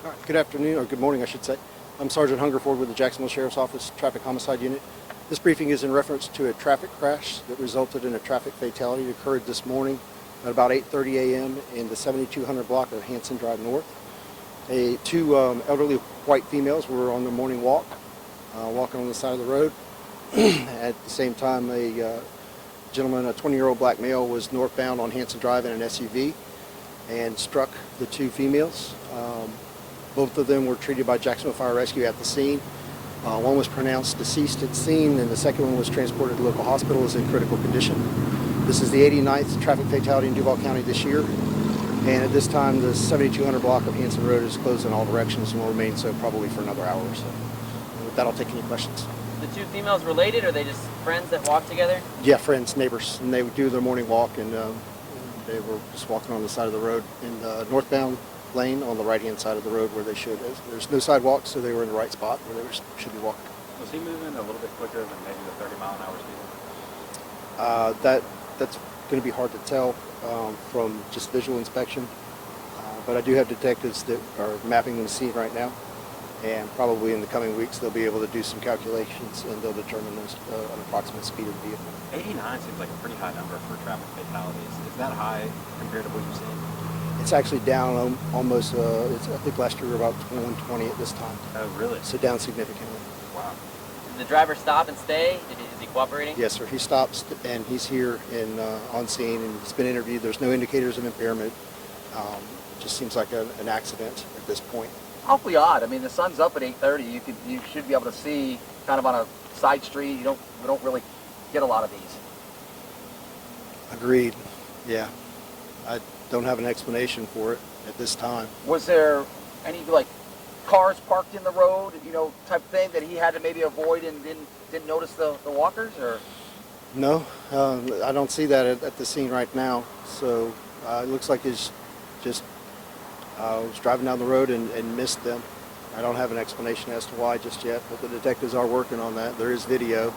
All right. Good afternoon, or good morning, I should say. I'm Sergeant Hungerford with the Jacksonville Sheriff's Office Traffic Homicide Unit. This briefing is in reference to a traffic crash that resulted in a traffic fatality that occurred this morning at about 8:30 a.m. in the 7200 block of Hanson Drive North. Two elderly white females were on their morning walk, walking on the side of the road. At the same time, a gentleman, a 20-year-old black male, was northbound on Hanson Drive in an SUV and struck the two females. Both of them were treated by Jacksonville Fire Rescue at the scene. One was pronounced deceased at the scene, and the second one was transported to local hospital as in critical condition. This is the 89th traffic fatality in Duval County this year, and at this time the 7200 block of Hanson Road is closed in all directions and will remain so probably for another hour or so. And with that, I'll take any questions. The two females related, or are they just friends that walk together? Yeah, friends, neighbors, and they would do their morning walk, and they were just walking on the side of the road in the northbound lane on the right-hand side of the road where they should. There's no sidewalk, so they were in the right spot where they should be walking. Was he moving a little bit quicker than maybe the 30-mile-an-hour speed? That's going to be hard to tell from just visual inspection, but I do have detectives that are mapping the scene right now, and probably in the coming weeks they'll be able to do some calculations and they'll determine an approximate speed of the vehicle. 89 seems like a pretty high number for traffic fatalities. Is that high compared to what you've seen? It's actually down almost, I think last year we were about 120 at this time. Oh, really? So down significantly. Wow. Did the driver stop and stay? Is he cooperating? Yes, sir. He stops and he's here on scene, and he's been interviewed. There's no indicators of impairment. Just seems like an accident at this point. Awfully odd. I mean, the sun's up at 8:30. You should be able to see kind of on a side street. We don't really get a lot of these. Agreed. Yeah. I don't have an explanation for it at this time. Was there any like cars parked in the road, type thing that he had to maybe avoid and didn't notice the walkers, or? No, I don't see that at the scene right now. So it looks like he's just was driving down the road and missed them. I don't have an explanation as to why just yet, but the detectives are working on that. There is video,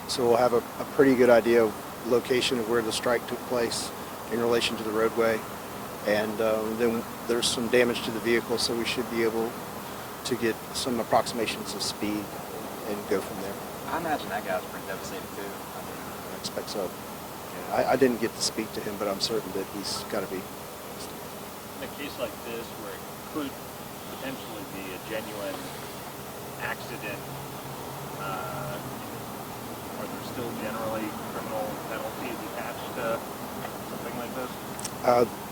so we'll have a pretty good idea of location of where the strike took place in relation to the roadway. And then there's some damage to the vehicle, so we should be able to get some approximations of speed and go from there. I imagine that guy's pretty devastated too. I expect so. Yeah, I didn't get to speak to him, but I'm certain that he's got to be. In a case like this, where it could potentially be a genuine accident, are there still generally criminal penalties attached to something like this?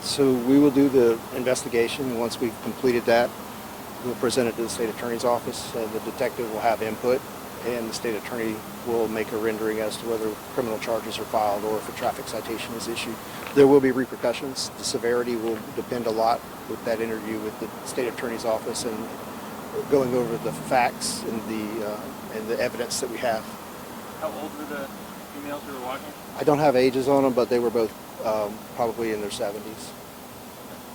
So we will do the investigation. Once we've completed that, we'll present it to the state attorney's office. The detective will have input, and the state attorney will make a rendering as to whether criminal charges are filed or if a traffic citation is issued. There will be repercussions. The severity will depend a lot with that interview with the state attorney's office and going over the facts and the evidence that we have. How old were the females who were walking? I don't have ages on them, but they were both probably in their 70s.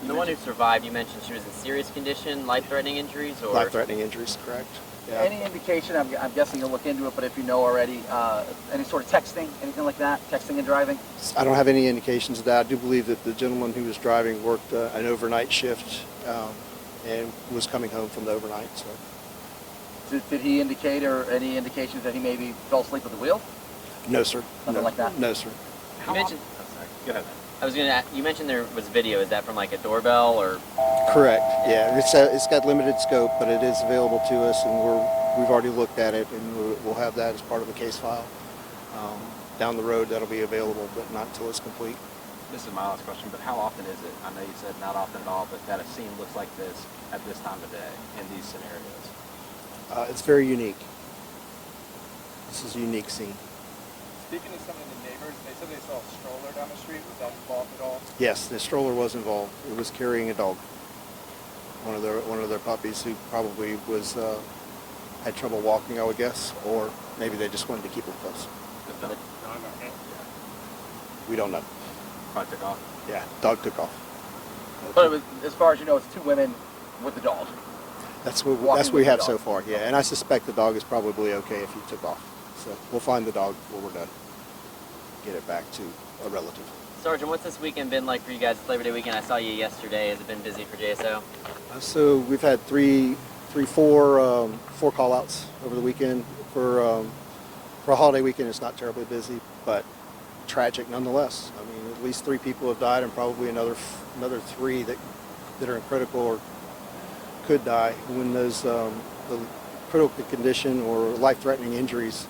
The one who survived, you mentioned she was in serious condition, life-threatening injuries, or? Life-threatening injuries, correct. Yeah. Any indication? I'm guessing you'll look into it, but if you know already, any sort of texting, anything like that, texting and driving? I don't have any indications of that. I do believe that the gentleman who was driving worked an overnight shift and was coming home from the overnight. So. Did he indicate, or any indications that he maybe fell asleep at the wheel? No, sir. Nothing like that? No, sir. You mentioned. Oh, sorry. Go ahead. I was going to ask, you mentioned there was video. Is that from like a doorbell or? Correct. Yeah, it's got limited scope, but it is available to us, and we've already looked at it, and we'll have that as part of the case file. Down the road, that'll be available, but not until it's complete. This is my last question, but how often is it? I know you said not often at all, but that a scene looks like this at this time of day in these scenarios? It's very unique. This is a unique scene. Speaking to some of the neighbors, they said they saw a stroller down the street. Was that involved at all? Yes, the stroller was involved. It was carrying a dog. One of their puppies who probably was had trouble walking, I would guess, or maybe they just wanted to keep him close. The dog okay? We don't know. Probably took off. Yeah, dog took off. But it was, as far as you know, it's two women with the dog. That's what Walking we with the have dog. so far. Yeah, and I suspect the dog is probably okay if he took off. So we'll find the dog when we're done. Get it back to a relative. Sergeant, what's this weekend been like for you guys? It's Labor Day weekend. I saw you yesterday. Has it been busy for JSO? So we've had four call-outs over the weekend. For a holiday weekend, it's not terribly busy, but tragic nonetheless. I mean, at least 3 people have died, and probably another 3 that are in critical or could die. When those the critical condition or life-threatening injuries,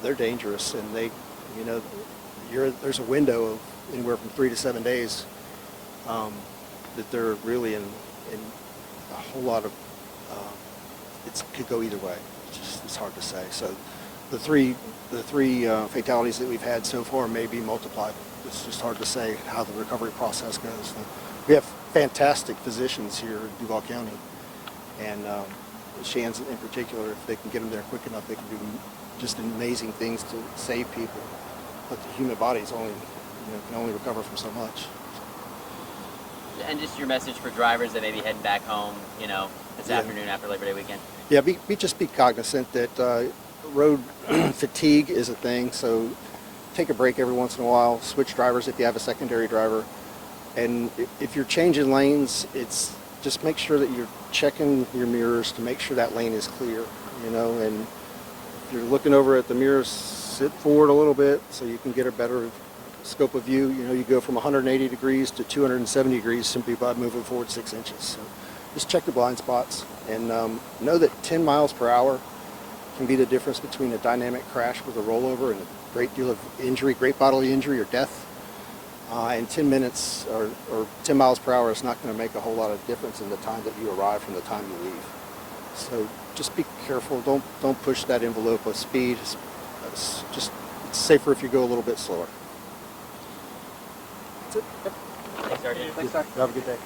they're dangerous, and they, you know, there's a window of anywhere from 3 to 7 days that they're really in a whole lot of. It could go either way. It's hard to say. So the three fatalities that we've had so far may be multiplied. It's just hard to say how the recovery process goes. We have fantastic physicians here in Duval County, and Shan's in particular. If they can get them there quick enough, they can do just amazing things to save people. But the human body is only, can only recover from so much. And just your message for drivers that may be heading back home, this afternoon after Labor Day weekend. Yeah, just be cognizant that road fatigue is a thing. So take a break every once in a while. Switch drivers if you have a secondary driver. And if you're changing lanes, it's just make sure that you're checking your mirrors to make sure that lane is clear. And if you're looking over at the mirrors, sit forward a little bit so you can get a better scope of view. You go from 180 degrees to 270 degrees simply by moving forward 6 inches. So just check the blind spots, and know that 10 miles per hour can be the difference between a dynamic crash with a rollover and a great deal of injury, great bodily injury or death. And 10 minutes or 10 miles per hour is not going to make a whole lot of difference in the time that you arrive from the time you leave. So just be careful. Don't push that envelope of speed. It's safer if you go a little bit slower. That's it. Thanks, Sergeant. Thanks, Doc. Have a good day.